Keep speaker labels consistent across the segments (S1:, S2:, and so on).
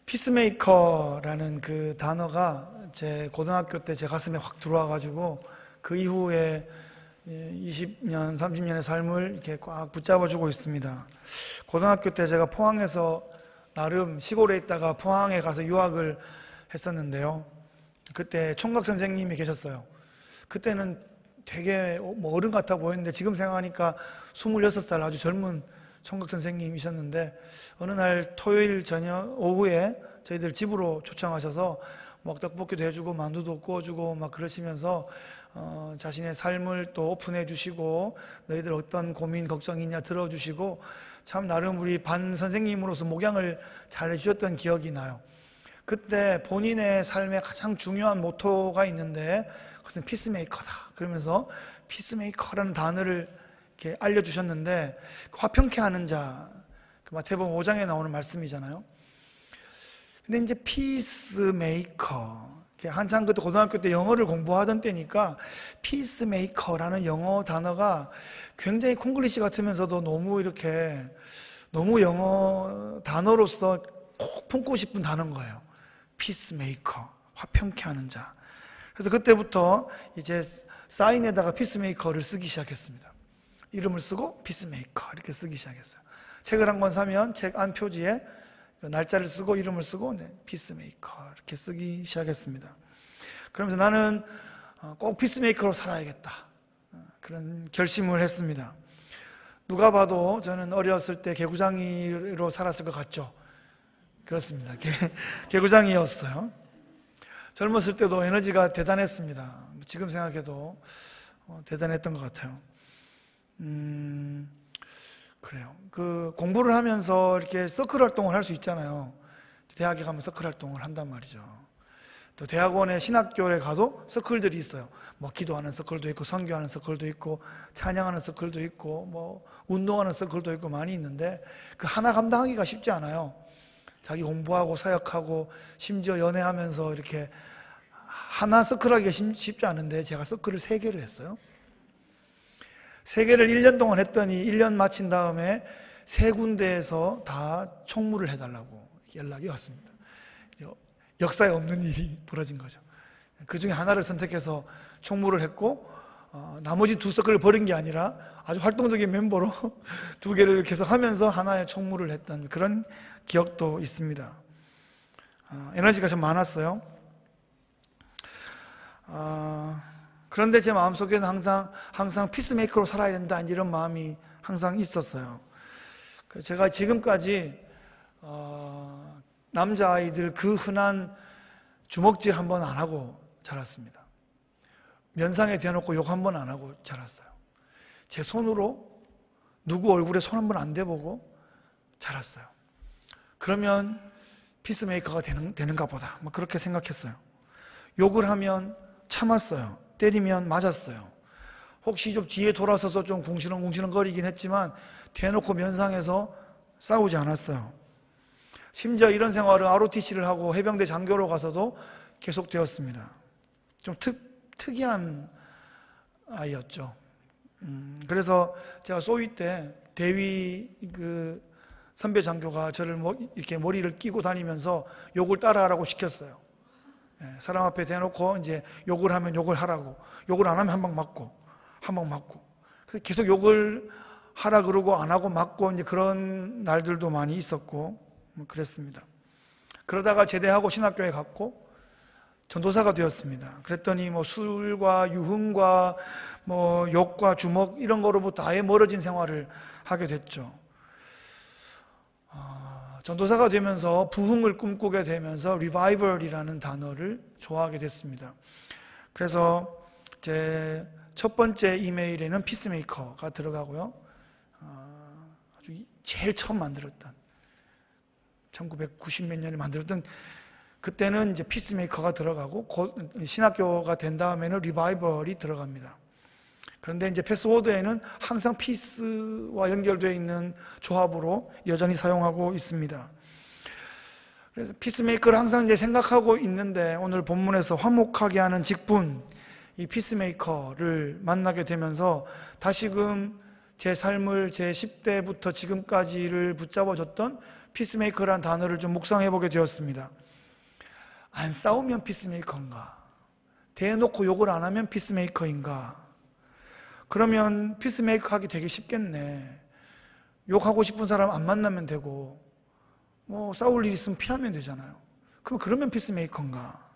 S1: 피스메이커라는 그 단어가 제 고등학교 때 제 가슴에 확 들어와가지고 그 이후에 20년, 30년의 삶을 이렇게 꽉 붙잡아주고 있습니다. 고등학교 때 제가 포항에서 나름 시골에 있다가 포항에 가서 유학을 했었는데요. 그때 총각 선생님이 계셨어요. 그때는 되게 어른 같아 보였는데 지금 생각하니까 26살 아주 젊은 총각 선생님이셨는데 어느 날 토요일 저녁 오후에 저희들 집으로 초청하셔서 뭐 떡볶이도 해주고 만두도 구워주고 막 그러시면서 자신의 삶을 또 오픈해 주시고 너희들 어떤 고민 걱정이 있냐 들어주시고 참 나름 우리 반 선생님으로서 목양을 잘 해주셨던 기억이 나요. 그때 본인의 삶에 가장 중요한 모토가 있는데 그것은 피스메이커다 그러면서 피스메이커라는 단어를 이렇게 알려주셨는데 화평케 하는 자, 그 마태복음 5장에 나오는 말씀이잖아요. 근데 이제 피스메이커, 한창 그때 고등학교 때 영어를 공부하던 때니까 피스메이커라는 영어 단어가 굉장히 콩글리시 같으면서도 너무 이렇게 너무 영어 단어로서 꼭 품고 싶은 단어인 거예요. 피스메이커, 화평케 하는 자. 그래서 그때부터 이제 사인에다가 피스메이커를 쓰기 시작했습니다. 이름을 쓰고 피스메이커 이렇게 쓰기 시작했어요. 책을 한 권 사면 책 안 표지에 날짜를 쓰고 이름을 쓰고 피스메이커 이렇게 쓰기 시작했습니다. 그러면서 나는 꼭 피스메이커로 살아야겠다 그런 결심을 했습니다. 누가 봐도 저는 어렸을 때 개구장이로 살았을 것 같죠? 그렇습니다. 개구장이였어요. 젊었을 때도 에너지가 대단했습니다. 지금 생각해도 대단했던 것 같아요. 그래요. 그 공부를 하면서 이렇게 서클 활동을 할 수 있잖아요. 대학에 가면 서클 활동을 한단 말이죠. 또 대학원에 신학교에 가도 서클들이 있어요. 뭐 기도하는 서클도 있고 선교하는 서클도 있고 찬양하는 서클도 있고 뭐 운동하는 서클도 있고 많이 있는데 그 하나 감당하기가 쉽지 않아요. 자기 공부하고 사역하고 심지어 연애하면서 이렇게 하나 서클 하기가 쉽지 않은데 제가 서클을 3개를 했어요. 3개를 1년 동안 했더니 1년 마친 다음에 3군데에서 다 총무를 해달라고 연락이 왔습니다. 역사에 없는 일이 벌어진 거죠. 그 중에 하나를 선택해서 총무를 했고 나머지 2서클을 버린 게 아니라 아주 활동적인 멤버로 2개를 계속 하면서 하나의 총무를 했던 그런 기억도 있습니다. 에너지가 좀 많았어요. 그런데 제 마음속에는 항상 피스메이커로 살아야 된다 이런 마음이 항상 있었어요. 제가 지금까지 남자아이들 그 흔한 주먹질 한 번 안 하고 자랐습니다. 면상에 대놓고 욕 한 번 안 하고 자랐어요. 제 손으로 누구 얼굴에 손 한 번 안 대보고 자랐어요. 그러면 피스메이커가 되는가 보다 그렇게 생각했어요. 욕을 하면 참았어요. 때리면 맞았어요. 혹시 좀 뒤에 돌아서서 좀 궁시렁궁시렁 거리긴 했지만 대놓고 면상에서 싸우지 않았어요. 심지어 이런 생활은 ROTC를 하고 해병대 장교로 가서도 계속되었습니다. 좀 특이한 아이였죠. 그래서 제가 소위 때 대위 그 선배 장교가 저를 이렇게 머리를 끼고 다니면서 욕을 따라하라고 시켰어요. 사람 앞에 대놓고 이제 욕을 하면 욕을 하라고, 욕을 안 하면 한 방 맞고, 계속 욕을 하라 그러고 안 하고 맞고 이제 그런 날들도 많이 있었고 그랬습니다. 그러다가 제대하고 신학교에 갔고 전도사가 되었습니다. 그랬더니 뭐 술과 유흥과 뭐 욕과 주먹 이런 거로부터 아예 멀어진 생활을 하게 됐죠. 전도사가 되면서 부흥을 꿈꾸게 되면서 리바이벌이라는 단어를 좋아하게 됐습니다. 그래서 제 첫 번째 이메일에는 피스메이커가 들어가고요. 아주 제일 처음 만들었던 1990 몇 년에 만들었던 그때는 이제 피스메이커가 들어가고 신학교가 된 다음에는 리바이벌이 들어갑니다. 그런데 이제 패스워드에는 항상 피스와 연결되어 있는 조합으로 여전히 사용하고 있습니다. 그래서 피스메이커를 항상 이제 생각하고 있는데 오늘 본문에서 화목하게 하는 직분, 이 피스메이커를 만나게 되면서 다시금 제 삶을 제 10대부터 지금까지를 붙잡아줬던 피스메이커라는 단어를 좀 묵상해보게 되었습니다. 안 싸우면 피스메이커인가? 대놓고 욕을 안 하면 피스메이커인가? 그러면 피스메이커 하기 되게 쉽겠네. 욕하고 싶은 사람 안 만나면 되고, 뭐 싸울 일 있으면 피하면 되잖아요. 그러면 피스메이커인가?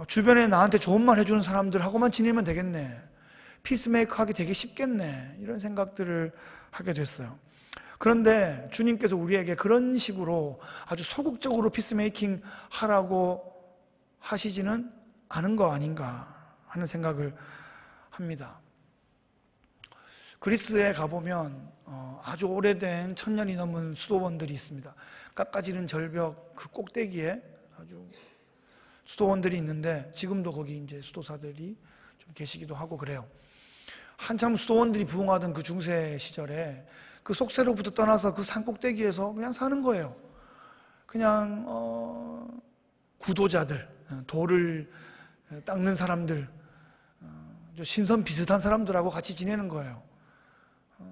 S1: 주변에 나한테 좋은 말 해주는 사람들하고만 지내면 되겠네. 피스메이커 하기 되게 쉽겠네. 이런 생각들을 하게 됐어요. 그런데 주님께서 우리에게 그런 식으로 아주 소극적으로 피스메이킹 하라고 하시지는 않은 거 아닌가 하는 생각을 합니다. 그리스에 가보면 아주 오래된 1000년이 넘은 수도원들이 있습니다. 깎아지는 절벽 그 꼭대기에 아주 수도원들이 있는데 지금도 거기 이제 수도사들이 좀 계시기도 하고 그래요. 한참 수도원들이 부흥하던 그 중세 시절에 그 속세로부터 떠나서 그 산 꼭대기에서 그냥 사는 거예요. 그냥 구도자들, 돌을 닦는 사람들, 신선 비슷한 사람들하고 같이 지내는 거예요.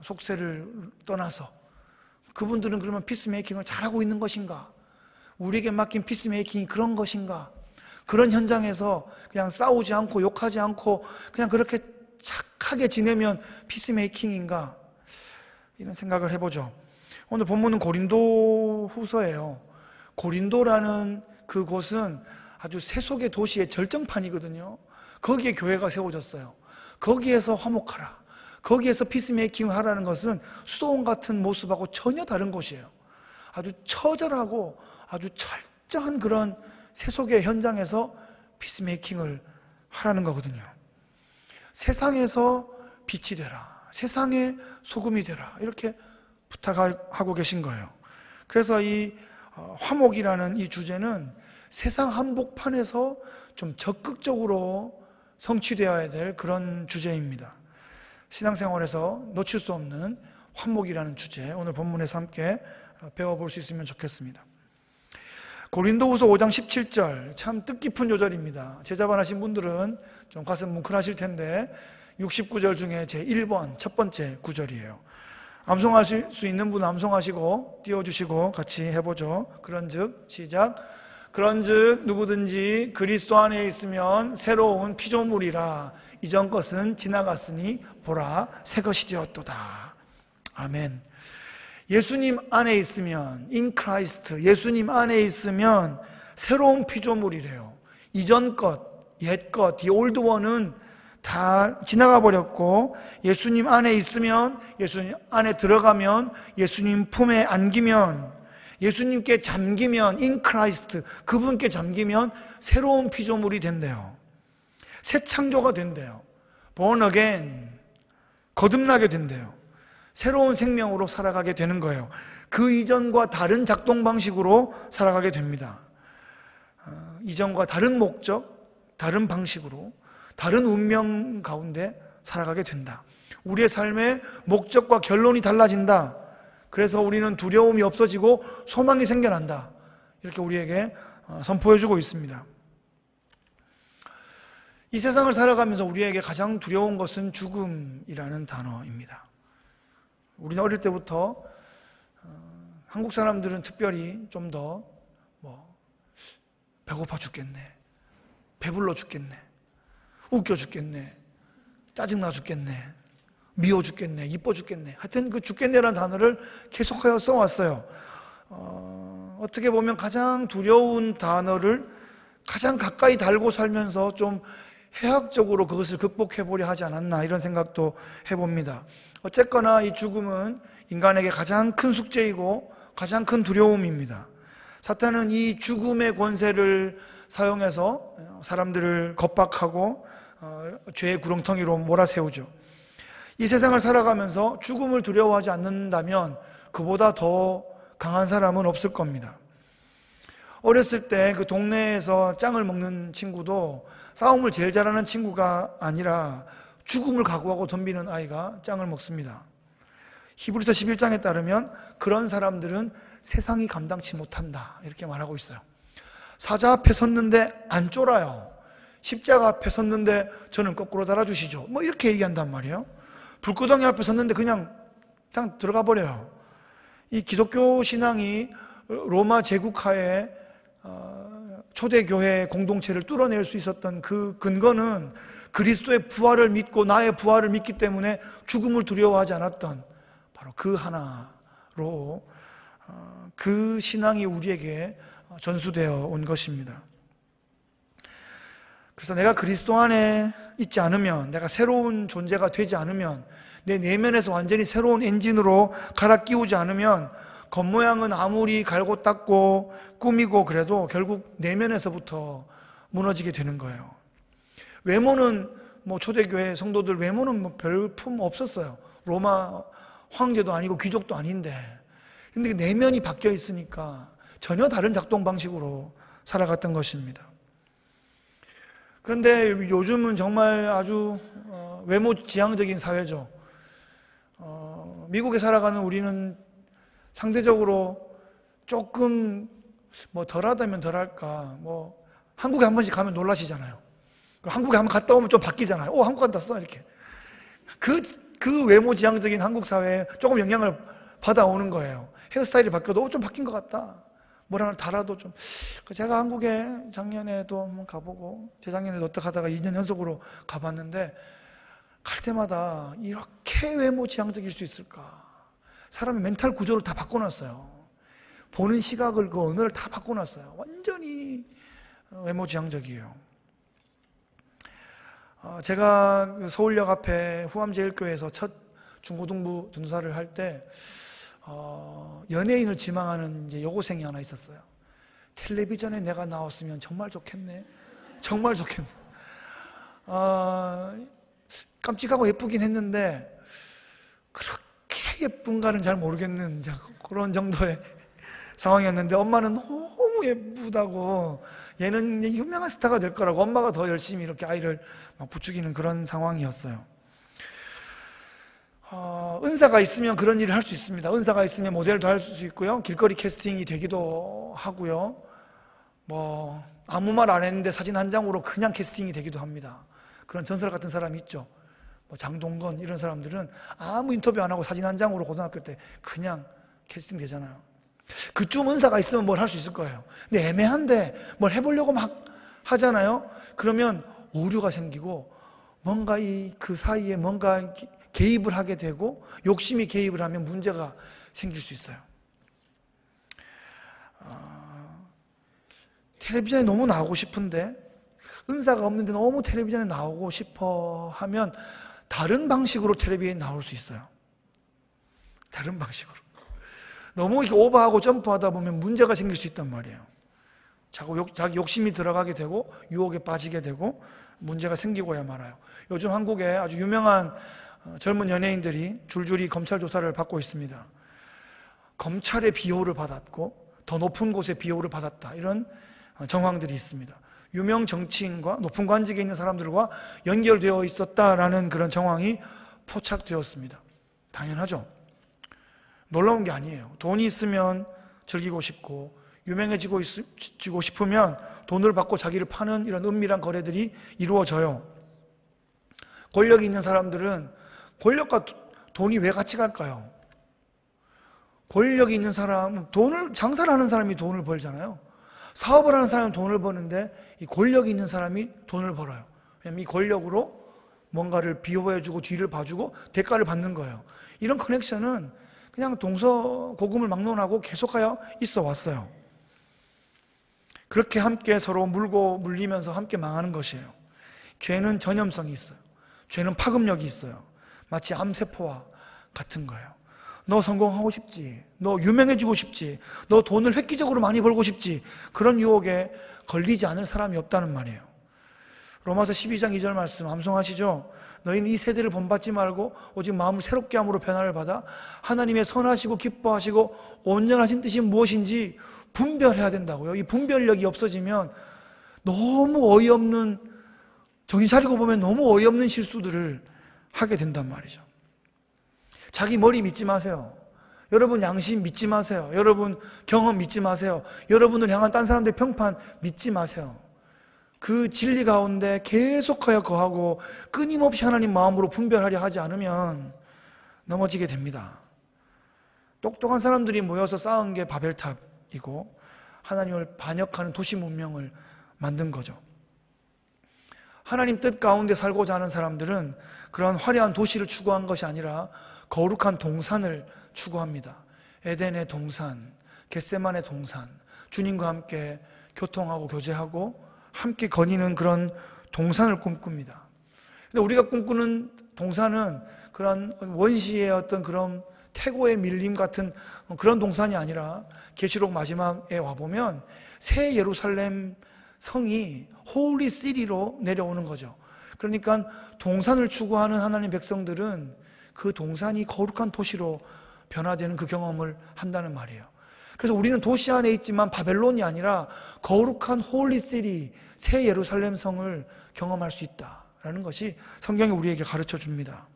S1: 속세를 떠나서. 그분들은 그러면 피스메이킹을 잘하고 있는 것인가? 우리에게 맡긴 피스메이킹이 그런 것인가? 그런 현장에서 그냥 싸우지 않고 욕하지 않고 그냥 그렇게 착하게 지내면 피스메이킹인가? 이런 생각을 해보죠. 오늘 본문은 고린도 후서예요. 고린도라는 그곳은 아주 세속의 도시의 절정판이거든요. 거기에 교회가 세워졌어요. 거기에서 화목하라, 거기에서 피스메이킹을 하라는 것은 수도원 같은 모습하고 전혀 다른 곳이에요. 아주 처절하고 아주 철저한 그런 세속의 현장에서 피스메이킹을 하라는 거거든요. 세상에서 빛이 되라, 세상의 소금이 되라, 이렇게 부탁하고 계신 거예요. 그래서 이 화목이라는 이 주제는 세상 한복판에서 좀 적극적으로 성취되어야 될 그런 주제입니다. 신앙생활에서 놓칠 수 없는 화목이라는 주제, 오늘 본문에서 함께 배워볼 수 있으면 좋겠습니다. 고린도후서 5장 17절, 참 뜻깊은 요절입니다. 제자반 하신 분들은 좀 가슴 뭉클하실 텐데 69절 중에 제 1번 첫 번째 구절이에요. 암송하실 수 있는 분은 암송하시고 띄워주시고 같이 해보죠. 그런즉 시작. 그런즉 누구든지 그리스도 안에 있으면 새로운 피조물이라, 이전 것은 지나갔으니 보라 새 것이 되었도다. 아멘. 예수님 안에 있으면, in Christ, 예수님 안에 있으면 새로운 피조물이래요. 이전 것, 옛 것, the old one은 다 지나가 버렸고, 예수님 안에 있으면, 예수님 안에 들어가면, 예수님 품에 안기면, 예수님께 잠기면, in Christ, 그분께 잠기면 새로운 피조물이 된대요. 새 창조가 된대요. born again, 거듭나게 된대요. 새로운 생명으로 살아가게 되는 거예요. 그 이전과 다른 작동 방식으로 살아가게 됩니다. 이전과 다른 목적, 다른 방식으로, 다른 운명 가운데 살아가게 된다. 우리의 삶의 목적과 결론이 달라진다. 그래서 우리는 두려움이 없어지고 소망이 생겨난다. 이렇게 우리에게 선포해주고 있습니다. 이 세상을 살아가면서 우리에게 가장 두려운 것은 죽음이라는 단어입니다. 우리는 어릴 때부터 한국 사람들은 특별히 좀 더 배고파 죽겠네, 배불러 죽겠네, 웃겨 죽겠네, 짜증나 죽겠네, 미워 죽겠네, 이뻐 죽겠네, 하여튼 그 죽겠네라는 단어를 계속하여 써왔어요. 어떻게 보면 가장 두려운 단어를 가장 가까이 달고 살면서 좀 해학적으로 그것을 극복해보려 하지 않았나, 이런 생각도 해봅니다. 어쨌거나 이 죽음은 인간에게 가장 큰 숙제이고 가장 큰 두려움입니다. 사탄은 이 죽음의 권세를 사용해서 사람들을 겁박하고 죄의 구렁텅이로 몰아세우죠. 이 세상을 살아가면서 죽음을 두려워하지 않는다면 그보다 더 강한 사람은 없을 겁니다. 어렸을 때 그 동네에서 짱을 먹는 친구도 싸움을 제일 잘하는 친구가 아니라 죽음을 각오하고 덤비는 아이가 짱을 먹습니다. 히브리서 11장에 따르면 그런 사람들은 세상이 감당치 못한다, 이렇게 말하고 있어요. 사자 앞에 섰는데 안 쫄아요. 십자가 앞에 섰는데 저는 거꾸로 달아주시죠, 뭐 이렇게 얘기한단 말이에요. 불구덩이 앞에 섰는데 그냥 들어가 버려요. 이 기독교 신앙이 로마 제국하에 초대교회 공동체를 뚫어낼 수 있었던 그 근거는 그리스도의 부활을 믿고 나의 부활을 믿기 때문에 죽음을 두려워하지 않았던 바로 그 하나로 그 신앙이 우리에게 전수되어 온 것입니다. 그래서 내가 그리스도 안에 있지 않으면, 내가 새로운 존재가 되지 않으면, 내 내면에서 완전히 새로운 엔진으로 갈아 끼우지 않으면 겉모양은 아무리 갈고 닦고 꾸미고 그래도 결국 내면에서부터 무너지게 되는 거예요. 외모는 초대교회 성도들 외모는 별품 없었어요. 로마 황제도 아니고 귀족도 아닌데, 근데 내면이 바뀌어 있으니까 전혀 다른 작동 방식으로 살아갔던 것입니다. 그런데 요즘은 정말 아주 외모 지향적인 사회죠. 미국에 살아가는 우리는 상대적으로 조금 덜하다면 덜할까, 한국에 한 번씩 가면 놀라시잖아요. 한국에 한번 갔다 오면 좀 바뀌잖아요. 한국 갔다 왔어 이렇게. 그 외모 지향적인 한국 사회에 조금 영향을 받아오는 거예요. 헤어스타일이 바뀌어도 좀 바뀐 것 같다, 뭘 하나 달아도 좀. 제가 한국에 작년에도 한번 가보고 재작년에도 어떻게 하다가 2년 연속으로 가봤는데, 갈 때마다 이렇게 외모 지향적일 수 있을까? 사람의 멘탈 구조를 다 바꿔놨어요. 보는 시각을, 그 언어를 다 바꿔놨어요. 완전히 외모 지향적이에요. 제가 서울역 앞에 후암제일교회에서 첫 중고등부 전도사를 할 때 연예인을 지망하는 이제 여고생이 하나 있었어요. 텔레비전에 내가 나왔으면 정말 좋겠네, 정말 좋겠네. 깜찍하고 예쁘긴 했는데 그렇게 예쁜가는 잘 모르겠는 그런 정도의 상황이었는데, 엄마는 너무 예쁘다고, 얘는 유명한 스타가 될 거라고 엄마가 더 열심히 이렇게 아이를 막 부추기는 그런 상황이었어요. 은사가 있으면 그런 일을 할 수 있습니다. 은사가 있으면 모델도 할 수 있고요, 길거리 캐스팅이 되기도 하고요, 아무 말 안 했는데 사진 한 장으로 그냥 캐스팅이 되기도 합니다. 그런 전설 같은 사람이 있죠. 장동건 이런 사람들은 아무 인터뷰 안 하고 사진 한 장으로 고등학교 때 그냥 캐스팅 되잖아요. 그쯤 은사가 있으면 뭘 할 수 있을 거예요. 근데 애매한데 뭘 해보려고 막 하잖아요. 그러면 오류가 생기고 뭔가 그 사이에 뭔가 개입을 하게 되고 욕심이 개입을 하면 문제가 생길 수 있어요. 텔레비전에 너무 나오고 싶은데, 은사가 없는데 너무 텔레비전에 나오고 싶어 하면 다른 방식으로 텔레비전에 나올 수 있어요. 다른 방식으로. 너무 이렇게 오버하고 점프하다 보면 문제가 생길 수 있단 말이에요. 자기 욕심이 들어가게 되고 유혹에 빠지게 되고 문제가 생기고야 말아요. 요즘 한국에 아주 유명한 젊은 연예인들이 줄줄이 검찰 조사를 받고 있습니다. 검찰의 비호를 받았고 더 높은 곳의 비호를 받았다, 이런 정황들이 있습니다. 유명 정치인과 높은 관직에 있는 사람들과 연결되어 있었다라는 그런 정황이 포착되었습니다. 당연하죠. 놀라운 게 아니에요. 돈이 있으면 즐기고 싶고 유명해지고 싶으면 돈을 받고 자기를 파는 이런 은밀한 거래들이 이루어져요. 권력이 있는 사람들은 권력과 돈이 왜 같이 갈까요? 권력이 있는 사람은 장사를 하는 사람이 돈을 벌잖아요. 사업을 하는 사람은 돈을 버는데 이 권력이 있는 사람이 돈을 벌어요. 왜냐하면 이 권력으로 뭔가를 비호해주고 뒤를 봐주고 대가를 받는 거예요. 이런 커넥션은 그냥 동서고금을 막론하고 계속하여 있어 왔어요. 그렇게 함께 서로 물고 물리면서 함께 망하는 것이에요. 죄는 전염성이 있어요. 죄는 파급력이 있어요. 마치 암세포와 같은 거예요. 너 성공하고 싶지, 너 유명해지고 싶지, 너 돈을 획기적으로 많이 벌고 싶지, 그런 유혹에 걸리지 않을 사람이 없다는 말이에요. 로마서 12장 2절 말씀 암송하시죠? 너희는 이 세대를 본받지 말고 오직 마음을 새롭게 함으로 변화를 받아 하나님의 선하시고 기뻐하시고 온전하신 뜻이 무엇인지 분별해야 된다고요. 이 분별력이 없어지면 너무 어이없는, 정신 차리고 보면 너무 어이없는 실수들을 하게 된단 말이죠. 자기 머리 믿지 마세요. 여러분 양심 믿지 마세요. 여러분 경험 믿지 마세요. 여러분을 향한 딴 사람들의 평판 믿지 마세요. 그 진리 가운데 계속하여 거하고 끊임없이 하나님 마음으로 분별하려 하지 않으면 넘어지게 됩니다. 똑똑한 사람들이 모여서 쌓은 게 바벨탑이고 하나님을 반역하는 도시 문명을 만든 거죠. 하나님 뜻 가운데 살고자 하는 사람들은 그런 화려한 도시를 추구한 것이 아니라 거룩한 동산을 추구합니다. 에덴의 동산, 겟세만의 동산, 주님과 함께 교통하고 교제하고 함께 거니는 그런 동산을 꿈꿉니다. 근데 우리가 꿈꾸는 동산은 그런 원시의 어떤 그런 태고의 밀림 같은 그런 동산이 아니라 계시록 마지막에 와보면 새 예루살렘 성이 홀리 시리로 내려오는 거죠. 그러니까 동산을 추구하는 하나님 백성들은 그 동산이 거룩한 도시로 변화되는 그 경험을 한다는 말이에요. 그래서 우리는 도시 안에 있지만 바벨론이 아니라 거룩한 홀리 시리, 새 예루살렘 성을 경험할 수 있다라는 것이 성경이 우리에게 가르쳐 줍니다.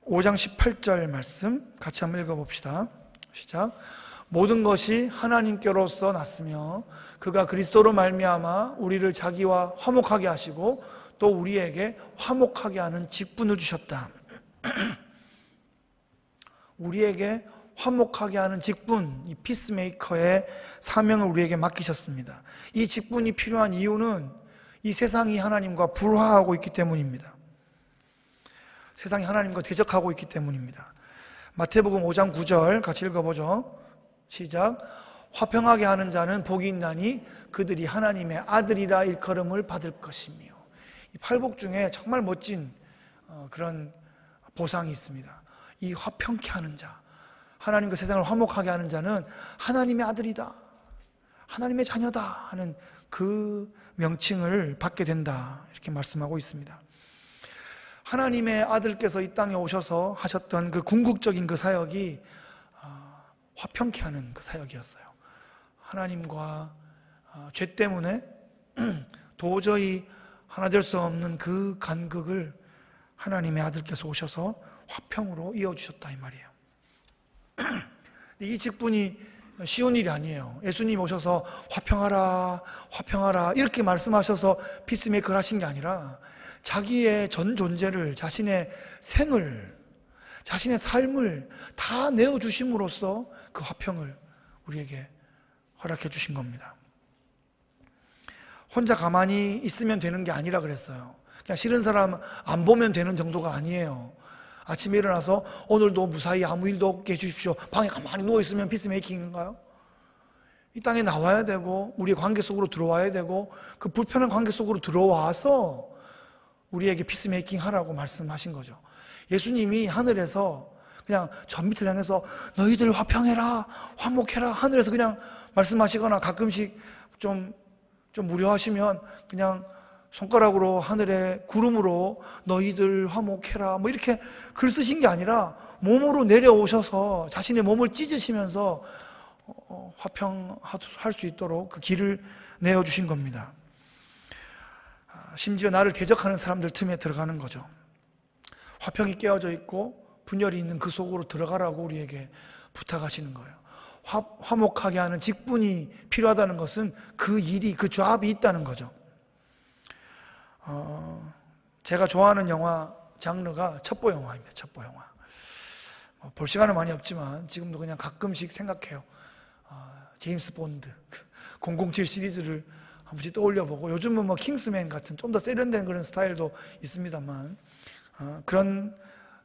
S1: 5장 18절 말씀 같이 한번 읽어봅시다. 시작. 모든 것이 하나님께로서 났으며 그가 그리스도로 말미암아 우리를 자기와 화목하게 하시고 또 우리에게 화목하게 하는 직분을 주셨다. 우리에게 화목하게 하는 직분, 이 피스메이커의 사명을 우리에게 맡기셨습니다. 이 직분이 필요한 이유는 이 세상이 하나님과 불화하고 있기 때문입니다. 세상이 하나님과 대적하고 있기 때문입니다. 마태복음 5장 9절 같이 읽어보죠. 시작. 화평하게 하는 자는 복이 있나니 그들이 하나님의 아들이라 일컬음을 받을 것이며. 이 팔복 중에 정말 멋진 그런 보상이 있습니다. 이 화평케 하는 자, 하나님과 세상을 화목하게 하는 자는 하나님의 아들이다, 하나님의 자녀다 하는 그 명칭을 받게 된다, 이렇게 말씀하고 있습니다. 하나님의 아들께서 이 땅에 오셔서 하셨던 그 궁극적인 그 사역이 화평케 하는 그 사역이었어요. 하나님과 죄 때문에 도저히 하나 될 수 없는 그 간극을 하나님의 아들께서 오셔서 화평으로 이어주셨다 이 말이에요. 이 직분이 쉬운 일이 아니에요. 예수님 오셔서 화평하라 화평하라 이렇게 말씀하셔서 피스메이커를 하신 게 아니라 자기의 전 존재를, 자신의 생을, 자신의 삶을 다 내어주심으로써 그 화평을 우리에게 허락해 주신 겁니다. 혼자 가만히 있으면 되는 게 아니라 그랬어요. 그냥 싫은 사람 안 보면 되는 정도가 아니에요. 아침에 일어나서 오늘도 무사히 아무 일도 없게 해주십시오, 방에 가만히 누워있으면 피스메이킹인가요? 이 땅에 나와야 되고 우리의 관계 속으로 들어와야 되고 그 불편한 관계 속으로 들어와서 우리에게 피스메이킹 하라고 말씀하신 거죠. 예수님이 하늘에서 그냥 저 밑을 향해서 너희들 화평해라 화목해라 하늘에서 그냥 말씀하시거나 가끔씩 좀 무료하시면 그냥 손가락으로 하늘에 구름으로 너희들 화목해라 뭐 이렇게 글 쓰신 게 아니라 몸으로 내려오셔서 자신의 몸을 찢으시면서 화평할 수 있도록 그 길을 내어주신 겁니다. 심지어 나를 대적하는 사람들 틈에 들어가는 거죠. 화평이 깨어져 있고 분열이 있는 그 속으로 들어가라고 우리에게 부탁하시는 거예요. 화목하게 하는 직분이 필요하다는 것은 그 일이, 그 잡이 있다는 거죠. 제가 좋아하는 영화 장르가 첩보 영화입니다. 첩보 영화. 볼 시간은 많이 없지만 지금도 그냥 가끔씩 생각해요. 제임스 본드 007 시리즈를 한 번씩 떠올려보고, 요즘은 뭐 킹스맨 같은 좀 더 세련된 그런 스타일도 있습니다만 그런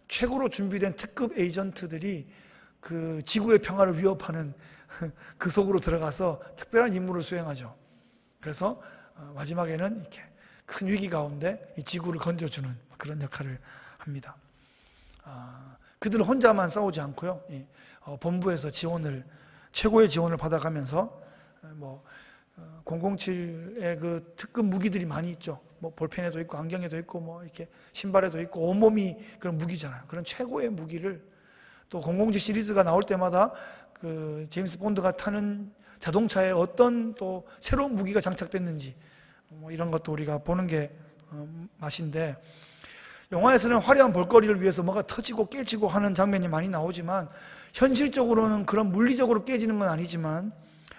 S1: 최고로 준비된 특급 에이전트들이 그 지구의 평화를 위협하는 그 속으로 들어가서 특별한 임무를 수행하죠. 그래서 마지막에는 이렇게 큰 위기 가운데 이 지구를 건져주는 그런 역할을 합니다. 그들은 혼자만 싸우지 않고요, 본부에서 최고의 지원을 받아가면서 007의 그 특급 무기들이 많이 있죠. 뭐 볼펜에도 있고 안경에도 있고 뭐 이렇게 신발에도 있고 온몸이 그런 무기잖아요. 그런 최고의 무기를 또 007 시리즈가 나올 때마다 그 제임스 본드가 타는 자동차에 어떤 또 새로운 무기가 장착됐는지 뭐 이런 것도 우리가 보는 게 맛인데, 영화에서는 화려한 볼거리를 위해서 뭐가 터지고 깨지고 하는 장면이 많이 나오지만 현실적으로는 그런 물리적으로 깨지는 건 아니지만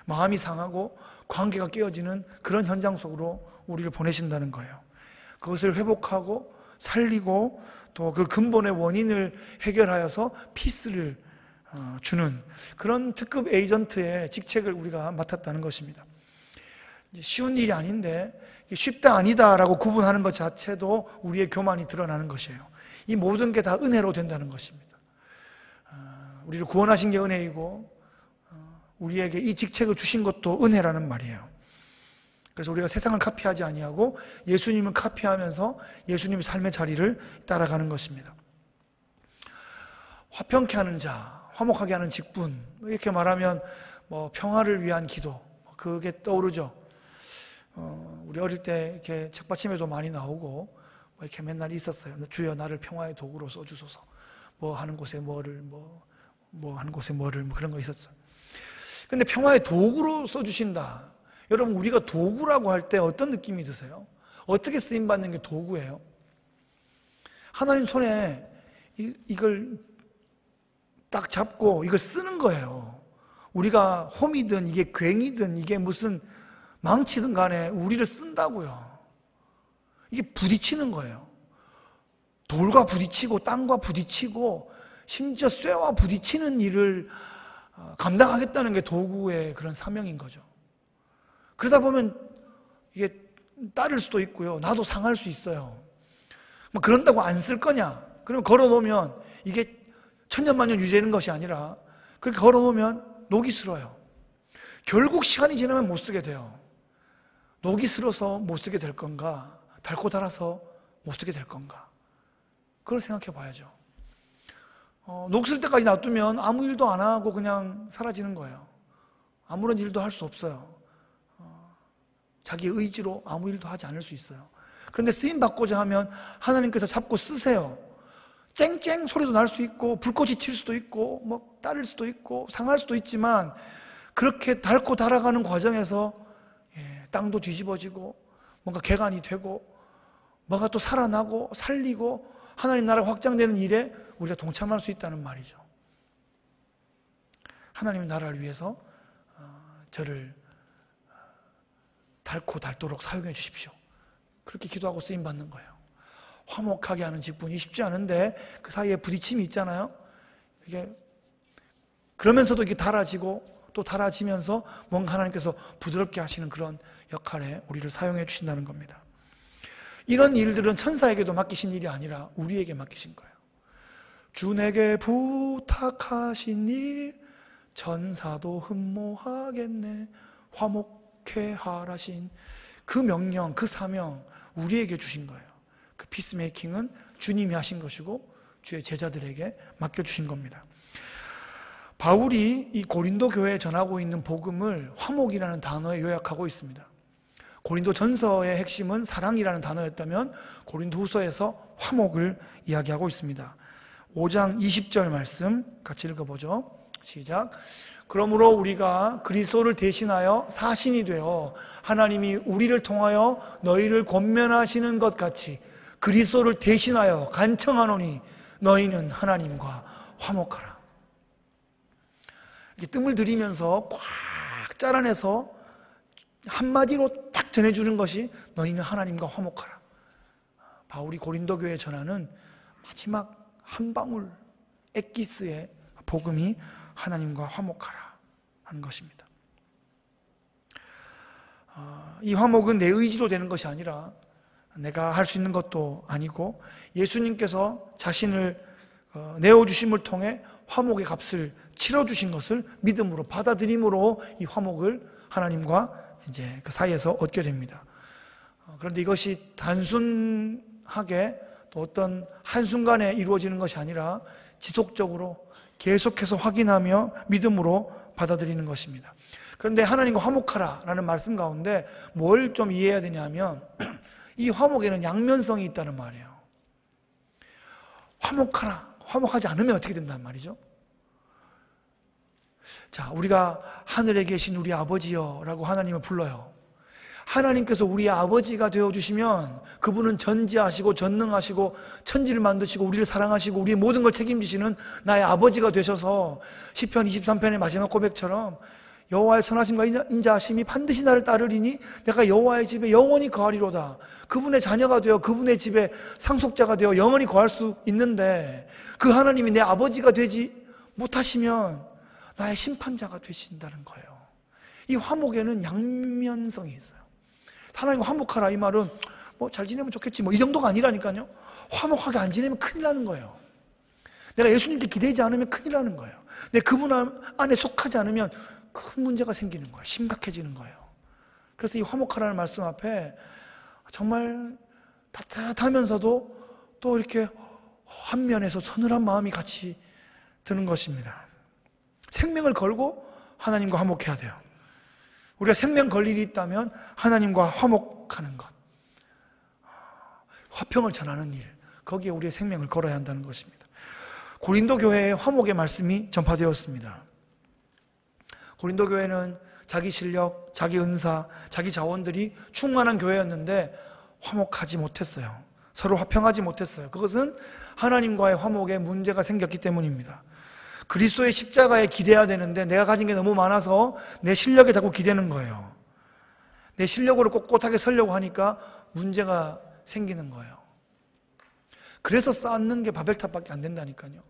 S1: 마음이 상하고 관계가 깨어지는 그런 현장 속으로 우리를 보내신다는 거예요. 그것을 회복하고 살리고 또 그 근본의 원인을 해결하여서 피스를 주는 그런 특급 에이전트의 직책을 우리가 맡았다는 것입니다. 쉬운 일이 아닌데 쉽다 아니다라고 구분하는 것 자체도 우리의 교만이 드러나는 것이에요. 이 모든 게 다 은혜로 된다는 것입니다. 우리를 구원하신 게 은혜이고 우리에게 이 직책을 주신 것도 은혜라는 말이에요. 그래서 우리가 세상을 카피하지 아니하고 예수님을 카피하면서 예수님의 삶의 자리를 따라가는 것입니다. 화평케 하는 자, 화목하게 하는 직분, 이렇게 말하면 평화를 위한 기도, 그게 떠오르죠. 우리 어릴 때 이렇게 책받침에도 많이 나오고 이렇게 맨날 있었어요. 주여 나를 평화의 도구로 써주소서. 뭐 하는 곳에 뭐를 뭐 하는 곳에 뭐를 그런 거 있었죠. 근데 평화의 도구로 써주신다. 여러분, 우리가 도구라고 할 때 어떤 느낌이 드세요? 어떻게 쓰임받는 게 도구예요? 하나님 손에 이걸 딱 잡고 이걸 쓰는 거예요. 우리가 홈이든 이게 괭이든 이게 무슨 망치든 간에 우리를 쓴다고요. 이게 부딪히는 거예요. 돌과 부딪히고 땅과 부딪히고 심지어 쇠와 부딪히는 일을 감당하겠다는 게 도구의 그런 사명인 거죠. 그러다 보면 이게 따를 수도 있고요. 나도 상할 수 있어요. 뭐 그런다고 안 쓸 거냐? 그러면 걸어놓으면 이게 천년만년 유지하는 것이 아니라 그렇게 걸어놓으면 녹이 슬어요. 결국 시간이 지나면 못 쓰게 돼요. 녹이 슬어서 못 쓰게 될 건가? 닳고 닳아서 못 쓰게 될 건가? 그걸 생각해 봐야죠. 녹 슬 때까지 놔두면 아무 일도 안 하고 그냥 사라지는 거예요. 아무런 일도 할 수 없어요. 자기 의지로 아무 일도 하지 않을 수 있어요. 그런데 쓰임 받고자 하면 하나님께서 잡고 쓰세요. 쨍쨍 소리도 날 수 있고 불꽃이 튈 수도 있고 뭐 따를 수도 있고 상할 수도 있지만 그렇게 닳고 닳아가는 과정에서 땅도 뒤집어지고 뭔가 개간이 되고 뭔가 또 살아나고 살리고 하나님 나라가 확장되는 일에 우리가 동참할 수 있다는 말이죠. 하나님의 나라를 위해서 저를 닳고 닳도록 사용해 주십시오. 그렇게 기도하고 쓰임받는 거예요. 화목하게 하는 직분이 쉽지 않은데 그 사이에 부딪힘이 있잖아요. 이게 그러면서도 이게 달아지고 또 달아지면서 뭔가 하나님께서 부드럽게 하시는 그런 역할에 우리를 사용해 주신다는 겁니다. 이런 일들은 천사에게도 맡기신 일이 아니라 우리에게 맡기신 거예요. 주 내게 부탁하신 일 천사도 흠모하겠네. 화목해 하라신 그 명령, 그 사명 우리에게 주신 거예요. 그 피스메이킹은 주님이 하신 것이고 주의 제자들에게 맡겨주신 겁니다. 바울이 이 고린도 교회에 전하고 있는 복음을 화목이라는 단어에 요약하고 있습니다. 고린도 전서의 핵심은 사랑이라는 단어였다면 고린도 후서에서 화목을 이야기하고 있습니다. 5장 20절 말씀 같이 읽어보죠. 시작. 그러므로 우리가 그리스도를 대신하여 사신이 되어 하나님이 우리를 통하여 너희를 권면하시는 것 같이 그리스도를 대신하여 간청하노니 너희는 하나님과 화목하라. 이렇게 뜸을 들이면서 꽉 짜라내서 한마디로 딱 전해주는 것이 너희는 하나님과 화목하라. 바울이 고린도 교회에 전하는 마지막 한 방울 엑기스의 복음이 하나님과 화목하라 하는 것입니다. 이 화목은 내 의지로 되는 것이 아니라 내가 할 수 있는 것도 아니고 예수님께서 자신을 내어주심을 통해 화목의 값을 치러주신 것을 믿음으로 받아들임으로 이 화목을 하나님과 이제 그 사이에서 얻게 됩니다. 그런데 이것이 단순하게 또 어떤 한순간에 이루어지는 것이 아니라 지속적으로 계속해서 확인하며 믿음으로 받아들이는 것입니다. 그런데 하나님과 화목하라라는 말씀 가운데 뭘 좀 이해해야 되냐면 이 화목에는 양면성이 있다는 말이에요. 화목하라. 화목하지 않으면 어떻게 된단 말이죠? 자, 우리가 하늘에 계신 우리 아버지여 라고 하나님을 불러요. 하나님께서 우리의 아버지가 되어주시면 그분은 전지하시고 전능하시고 천지를 만드시고 우리를 사랑하시고 우리의 모든 걸 책임지시는 나의 아버지가 되셔서 시편 23편의 마지막 고백처럼 여호와의 선하심과 인자하심이 반드시 나를 따르리니 내가 여호와의 집에 영원히 거하리로다. 그분의 자녀가 되어 그분의 집에 상속자가 되어 영원히 거할 수 있는데 그 하나님이 내 아버지가 되지 못하시면 나의 심판자가 되신다는 거예요. 이 화목에는 양면성이 있어요. 하나님과 화목하라 이 말은 뭐 잘 지내면 좋겠지 뭐 이 정도가 아니라니까요. 화목하게 안 지내면 큰일 나는 거예요. 내가 예수님께 기대지 않으면 큰일 나는 거예요. 내가 그분 안에 속하지 않으면 큰 문제가 생기는 거예요. 심각해지는 거예요. 그래서 이 화목하라는 말씀 앞에 정말 따뜻하면서도 또 이렇게 한 면에서 서늘한 마음이 같이 드는 것입니다. 생명을 걸고 하나님과 화목해야 돼요. 우리가 생명 걸 일이 있다면 하나님과 화목하는 것, 화평을 전하는 일, 거기에 우리의 생명을 걸어야 한다는 것입니다. 고린도 교회에 화목의 말씀이 전파되었습니다. 고린도 교회는 자기 실력, 자기 은사, 자기 자원들이 충만한 교회였는데 화목하지 못했어요. 서로 화평하지 못했어요. 그것은 하나님과의 화목에 문제가 생겼기 때문입니다. 그리스도의 십자가에 기대야 되는데 내가 가진 게 너무 많아서 내 실력에 자꾸 기대는 거예요. 내 실력으로 꼿꼿하게 서려고 하니까 문제가 생기는 거예요. 그래서 쌓는 게 바벨탑밖에 안 된다니까요.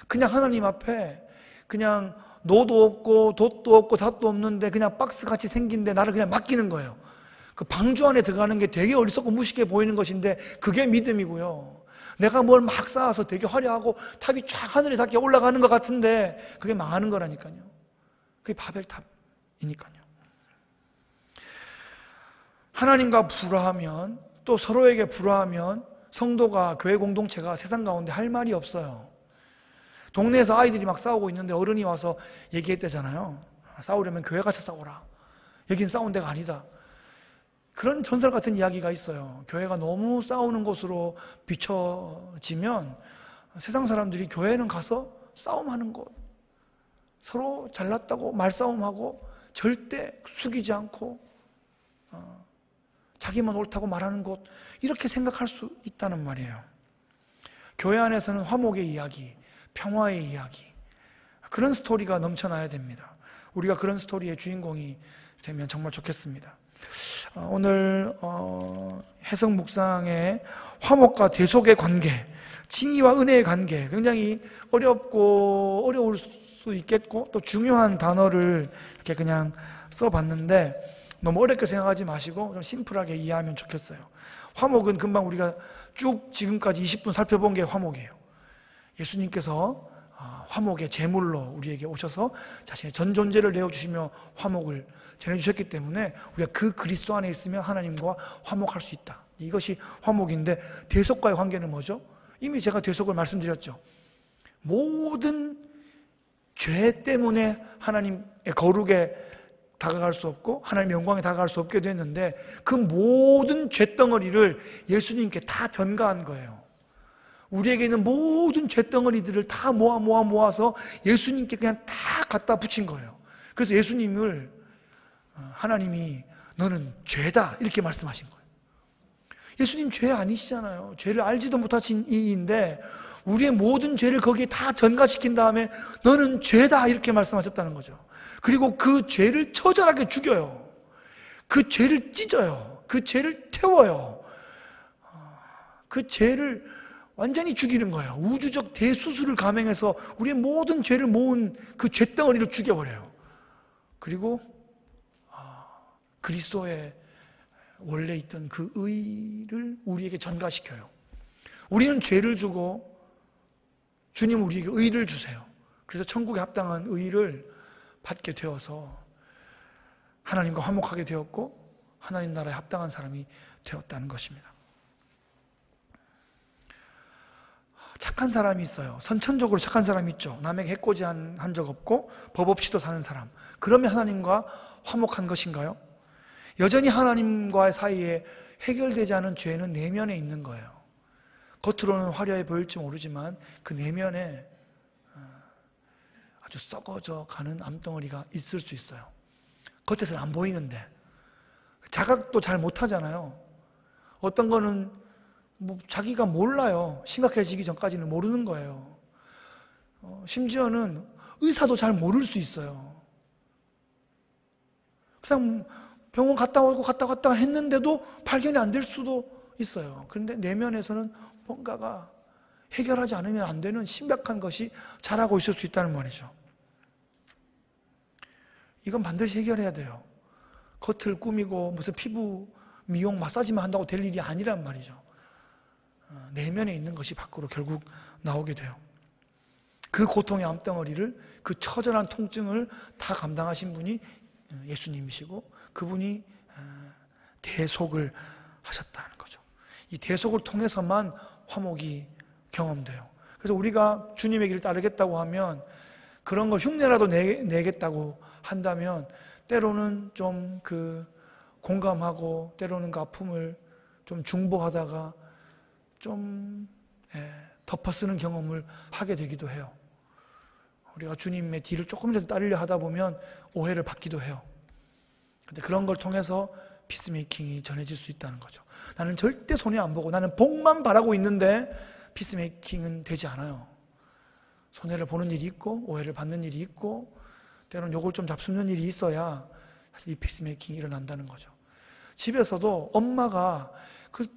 S1: 그냥 하나님 앞에 그냥 노도 없고 돛도 없고 닷도 없는데 그냥 박스같이 생긴데 나를 그냥 맡기는 거예요. 그 방주 안에 들어가는 게 되게 어리석고 무식해 보이는 것인데 그게 믿음이고요. 내가 뭘 막 쌓아서 되게 화려하고 탑이 쫙 하늘에 닿게 올라가는 것 같은데 그게 망하는 거라니까요. 그게 바벨탑이니까요. 하나님과 불화하면 또 서로에게 불화하면 성도가 교회 공동체가 세상 가운데 할 말이 없어요. 동네에서 아이들이 막 싸우고 있는데 어른이 와서 얘기했대잖아요. 싸우려면 교회 가서 싸워라. 여긴 싸운 데가 아니다. 그런 전설 같은 이야기가 있어요. 교회가 너무 싸우는 곳으로 비춰지면 세상 사람들이 교회는 가서 싸움하는 곳, 서로 잘났다고 말싸움하고 절대 숙이지 않고 자기만 옳다고 말하는 곳, 이렇게 생각할 수 있다는 말이에요. 교회 안에서는 화목의 이야기, 평화의 이야기, 그런 스토리가 넘쳐나야 됩니다. 우리가 그런 스토리의 주인공이 되면 정말 좋겠습니다. 오늘 해석 묵상의 화목과 대속의 관계, 칭의와 은혜의 관계, 굉장히 어렵고 어려울 수 있겠고 또 중요한 단어를 이렇게 그냥 써봤는데 너무 어렵게 생각하지 마시고 좀 심플하게 이해하면 좋겠어요. 화목은 금방 우리가 쭉 지금까지 20분 살펴본 게 화목이에요. 예수님께서 화목의 제물로 우리에게 오셔서 자신의 전 존재를 내어주시며 화목을 전해주셨기 때문에 우리가 그 그리스도 안에 있으면 하나님과 화목할 수 있다. 이것이 화목인데 대속과의 관계는 뭐죠? 이미 제가 대속을 말씀드렸죠. 모든 죄 때문에 하나님의 거룩에 다가갈 수 없고 하나님의 영광에 다가갈 수 없게 됐는데 그 모든 죄덩어리를 예수님께 다 전가한 거예요. 우리에게 있는 모든 죄덩어리들을 다 모아서 예수님께 그냥 다 갖다 붙인 거예요. 그래서 예수님을 하나님이 너는 죄다 이렇게 말씀하신 거예요. 예수님 죄 아니시잖아요. 죄를 알지도 못하신 이인데 우리의 모든 죄를 거기에 다 전가시킨 다음에 너는 죄다 이렇게 말씀하셨다는 거죠. 그리고 그 죄를 처절하게 죽여요. 그 죄를 찢어요. 그 죄를 태워요. 그 죄를 완전히 죽이는 거예요. 우주적 대수술을 감행해서 우리의 모든 죄를 모은 그 죄덩어리를 죽여버려요. 그리고 그리스도의 원래 있던 그 의를 우리에게 전가시켜요. 우리는 죄를 주고 주님 우리에게 의를 주세요. 그래서 천국에 합당한 의를 받게 되어서 하나님과 화목하게 되었고 하나님 나라에 합당한 사람이 되었다는 것입니다. 착한 사람이 있어요. 선천적으로 착한 사람이 있죠. 남에게 해코지 한 적 없고 법 없이도 사는 사람. 그러면 하나님과 화목한 것인가요? 여전히 하나님과의 사이에 해결되지 않은 죄는 내면에 있는 거예요. 겉으로는 화려해 보일지 모르지만 그 내면에 아주 썩어져 가는 암덩어리가 있을 수 있어요. 겉에서는 안 보이는데 자각도 잘 못하잖아요. 어떤 거는 자기가 몰라요. 심각해지기 전까지는 모르는 거예요. 심지어는 의사도 잘 모를 수 있어요. 그냥 병원 갔다 오고 갔다 했는데도 발견이 안 될 수도 있어요. 그런데 내면에서는 뭔가가 해결하지 않으면 안 되는 심각한 것이 자라고 있을 수 있다는 말이죠. 이건 반드시 해결해야 돼요. 겉을 꾸미고 무슨 피부 미용 마사지만 한다고 될 일이 아니란 말이죠. 내면에 있는 것이 밖으로 결국 나오게 돼요. 그 고통의 암덩어리를, 그 처절한 통증을 다 감당하신 분이 예수님이시고, 그분이 대속을 하셨다는 거죠. 이 대속을 통해서만 화목이 경험돼요. 그래서 우리가 주님의 길을 따르겠다고 하면, 그런 걸 흉내라도 내겠다고 한다면 때로는 좀 그 공감하고, 때로는 그 아픔을 좀 중보하다가 좀 덮어쓰는 경험을 하게 되기도 해요. 우리가 주님의 뒤를 조금이라도 따르려 하다 보면 오해를 받기도 해요. 근데 그런 걸 통해서 피스메이킹이 전해질 수 있다는 거죠. 나는 절대 손해 안 보고 나는 복만 바라고 있는데 피스메이킹은 되지 않아요. 손해를 보는 일이 있고 오해를 받는 일이 있고 때로는 욕을 좀 잡수는 일이 있어야 사실 이 피스메이킹이 일어난다는 거죠. 집에서도 엄마가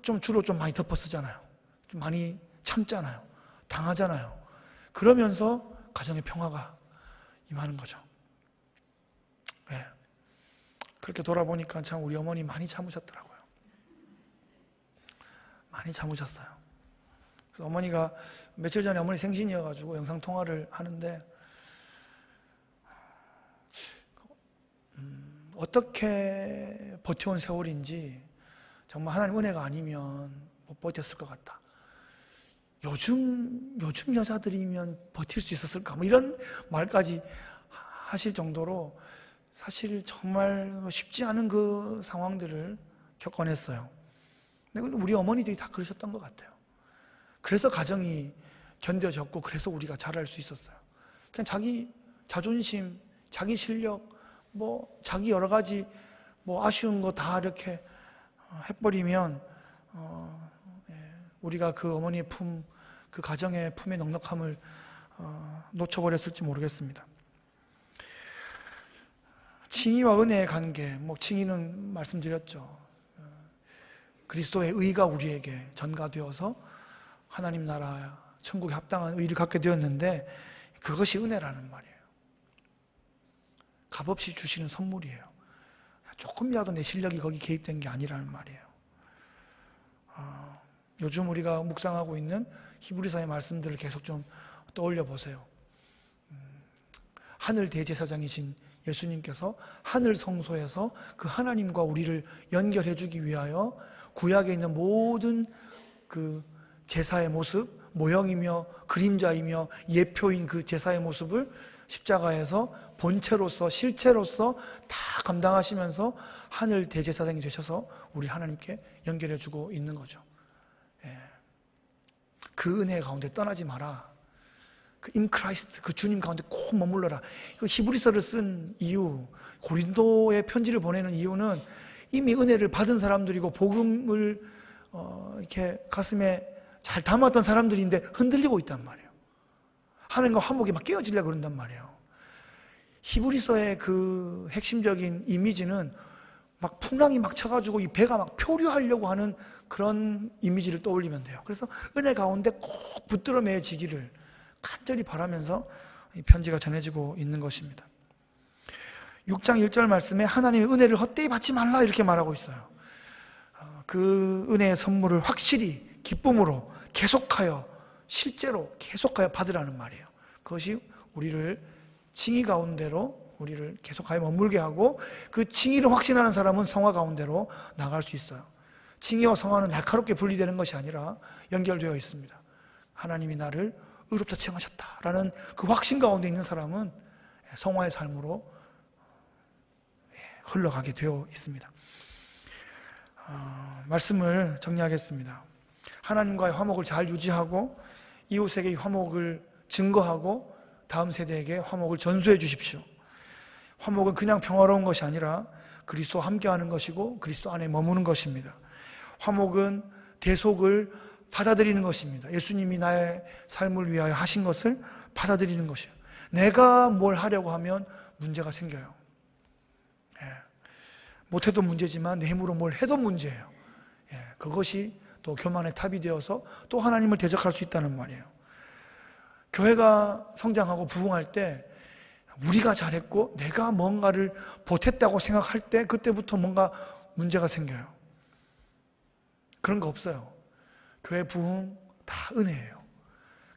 S1: 좀 주로 좀 많이 덮어쓰잖아요. 좀 많이 참잖아요. 당하잖아요. 그러면서 가정의 평화가 임하는 거죠. 네. 그렇게 돌아보니까 참 우리 어머니 많이 참으셨더라고요. 많이 참으셨어요. 그래서 어머니가 며칠 전에 어머니 생신이어가지고 영상통화를 하는데 어떻게 버텨온 세월인지 정말 하나님 은혜가 아니면 못 버텼을 것 같다. 요즘 여자들이면 버틸 수 있었을까? 뭐 이런 말까지 하실 정도로 사실 정말 쉽지 않은 그 상황들을 겪어냈어요. 근데 우리 어머니들이 다 그러셨던 것 같아요. 그래서 가정이 견뎌졌고 그래서 우리가 잘할 수 있었어요. 그냥 자기 자존심, 자기 실력, 뭐 자기 여러 가지 뭐 아쉬운 거 다 이렇게 해버리면 우리가 그 어머니의 품, 그 가정의 품의 넉넉함을 놓쳐버렸을지 모르겠습니다. 칭의와 은혜의 관계, 뭐 칭의는 말씀드렸죠. 그리스도의 의가 우리에게 전가되어서 하나님 나라 천국에 합당한 의를 갖게 되었는데 그것이 은혜라는 말이에요. 값없이 주시는 선물이에요. 조금이라도 내 실력이 거기 개입된 게 아니라는 말이에요. 요즘 우리가 묵상하고 있는 히브리서의 말씀들을 계속 좀 떠올려 보세요. 하늘 대제사장이신 예수님께서 하늘 성소에서 그 하나님과 우리를 연결해 주기 위하여 구약에 있는 모든 그 제사의 모습, 모형이며 그림자이며 예표인 그 제사의 모습을 십자가에서 본체로서 실체로서 다 감당하시면서 하늘 대제사장이 되셔서 우리 하나님께 연결해 주고 있는 거죠. 그 은혜 가운데 떠나지 마라. 그 in Christ, 그 주님 가운데 꼭 머물러라. 그 히브리서를 쓴 이유, 고린도에 편지를 보내는 이유는 이미 은혜를 받은 사람들이고 복음을 이렇게 가슴에 잘 담았던 사람들인데 흔들리고 있단 말이에요. 하나님과 화목이 막 깨어지려고 그런단 말이에요. 히브리서의 그 핵심적인 이미지는 막 풍랑이 막 쳐가지고 이 배가 막 표류하려고 하는 그런 이미지를 떠올리면 돼요. 그래서 은혜 가운데 꼭 붙들어 매지기를 간절히 바라면서 이 편지가 전해지고 있는 것입니다. 6장 1절 말씀에 하나님의 은혜를 헛되이 받지 말라 이렇게 말하고 있어요. 그 은혜의 선물을 확실히 기쁨으로 계속하여 실제로 계속하여 받으라는 말이에요. 그것이 우리를 칭의 가운데로 우리를 계속하여 머물게 하고 그 칭의를 확신하는 사람은 성화 가운데로 나갈 수 있어요. 칭의와 성화는 날카롭게 분리되는 것이 아니라 연결되어 있습니다. 하나님이 나를 의롭다 칭하셨다라는 그 확신 가운데 있는 사람은 성화의 삶으로 흘러가게 되어 있습니다. 말씀을 정리하겠습니다. 하나님과의 화목을 잘 유지하고 이웃에게 화목을 증거하고 다음 세대에게 화목을 전수해 주십시오. 화목은 그냥 평화로운 것이 아니라 그리스도와 함께하는 것이고 그리스도 안에 머무는 것입니다. 화목은 대속을 받아들이는 것입니다. 예수님이 나의 삶을 위하여 하신 것을 받아들이는 것이에요. 내가 뭘 하려고 하면 문제가 생겨요. 못해도 문제지만 내 힘으로 뭘 해도 문제예요. 그것이 또 교만의 탑이 되어서 또 하나님을 대적할 수 있다는 말이에요. 교회가 성장하고 부흥할 때 우리가 잘했고 내가 뭔가를 보탰다고 생각할 때 그때부터 뭔가 문제가 생겨요. 그런 거 없어요. 교회 부흥 다 은혜예요.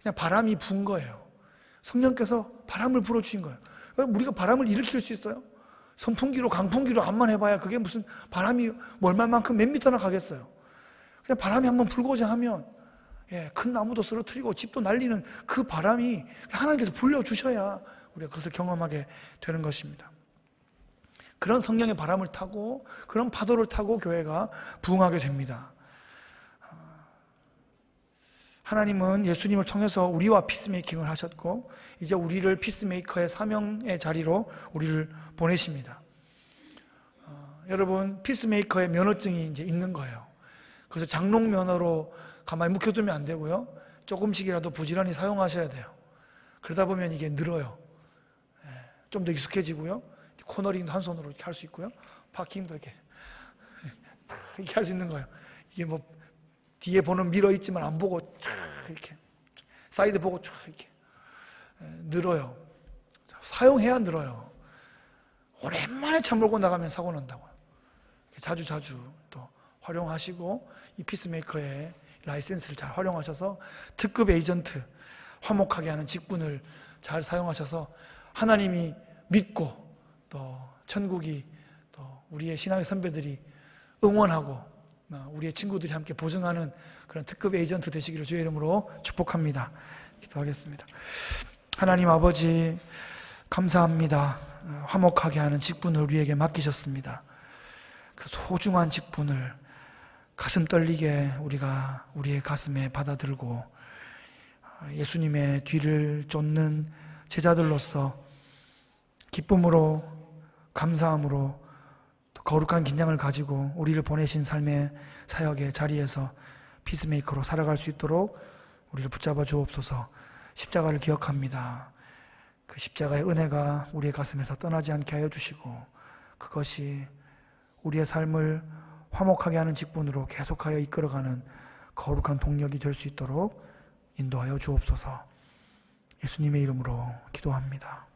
S1: 그냥 바람이 부은 거예요. 성령께서 바람을 불어주신 거예요. 우리가 바람을 일으킬 수 있어요? 선풍기로 강풍기로 암만 해봐야 그게 무슨 바람이 얼마만큼 몇 미터나 가겠어요. 그냥 바람이 한번 불고자 하면 큰 나무도 쓰러뜨리고 집도 날리는 그 바람이 하나님께서 불려주셔야 우리가 그것을 경험하게 되는 것입니다. 그런 성령의 바람을 타고 그런 파도를 타고 교회가 부흥하게 됩니다. 하나님은 예수님을 통해서 우리와 피스메이킹을 하셨고 이제 우리를 피스메이커의 사명의 자리로 우리를 보내십니다. 여러분 피스메이커의 면허증이 이제 있는 거예요. 그래서 장롱 면허로 가만히 묵혀두면 안 되고요. 조금씩이라도 부지런히 사용하셔야 돼요. 그러다 보면 이게 늘어요. 좀 더 익숙해지고요. 코너링도 한 손으로 이렇게 할 수 있고요. 파킹도 이렇게 할 수 있는 거예요. 이게 뭐 뒤에 보는 미러 있지만 안 보고 이렇게 사이드 보고 이렇게 늘어요. 사용해야 늘어요. 오랜만에 차 몰고 나가면 사고 난다고요. 자주 또 활용하시고 이 피스메이커의 라이센스를 잘 활용하셔서 특급 에이전트, 화목하게 하는 직분을 잘 사용하셔서 하나님이 믿고 또 천국이 또 우리의 신앙의 선배들이 응원하고 우리의 친구들이 함께 보증하는 그런 특급 에이전트 되시기를 주의 이름으로 축복합니다. 기도하겠습니다. 하나님 아버지 감사합니다. 화목하게 하는 직분을 우리에게 맡기셨습니다. 그 소중한 직분을 가슴 떨리게 우리가 우리의 가슴에 받아들고 예수님의 뒤를 쫓는 제자들로서 기쁨으로 감사함으로 또 거룩한 긴장을 가지고 우리를 보내신 삶의 사역의 자리에서 피스메이커로 살아갈 수 있도록 우리를 붙잡아 주옵소서. 십자가를 기억합니다. 그 십자가의 은혜가 우리의 가슴에서 떠나지 않게 하여 주시고 그것이 우리의 삶을 화목하게 하는 직분으로 계속하여 이끌어가는 거룩한 동력이 될 수 있도록 인도하여 주옵소서. 예수님의 이름으로 기도합니다.